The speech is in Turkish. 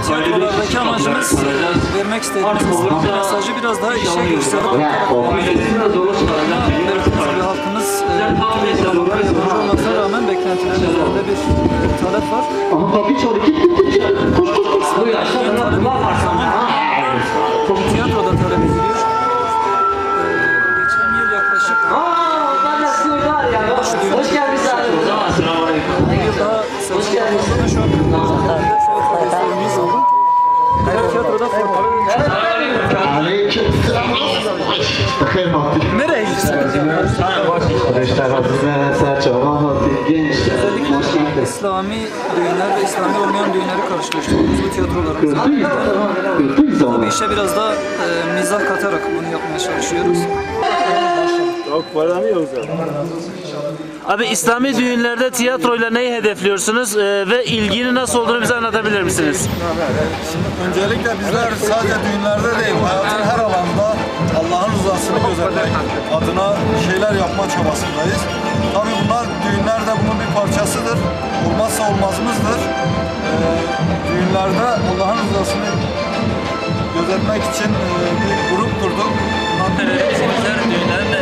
Tiyatrolardaki amacımız vermek istediğimiz mesajı biraz daha işe gösterip halkımız yabancı olmasına rağmen beklentilerin üzerinde bir talep var. Tiyatroda talep ediliyor. Geçen yıl yaklaşık hoş geldiniz. Bir yıl daha satışlarımızda şu an gösterimiz oldu. Tiyatroda nereye gidiyorsunuz? Özellikle İslami düğünler ve İslami olmayan düğünleri karşılaştırıyoruz bu tiyatrolarımızda. Tabii işe biraz da mizah katarak bunu yapmaya çalışıyoruz. Çok paranıyoruz ya. Abi İslami düğünlerde tiyatroyla neyi hedefliyorsunuz ve ilginin nasıl olduğunu bize anlatabilir misiniz? Öncelikle bizler sadece düğünlerde değil, hayatın her alanda Allah'ın rızasını gözetmek adına şeyler yapma çabasındayız. Tabii bunlar, düğünler de bunun bir parçasıdır. Olmazsa olmazımızdır. Düğünlerde Allah'ın rızasını gözetmek için bir grup kurduk. Bizler düğünlerinde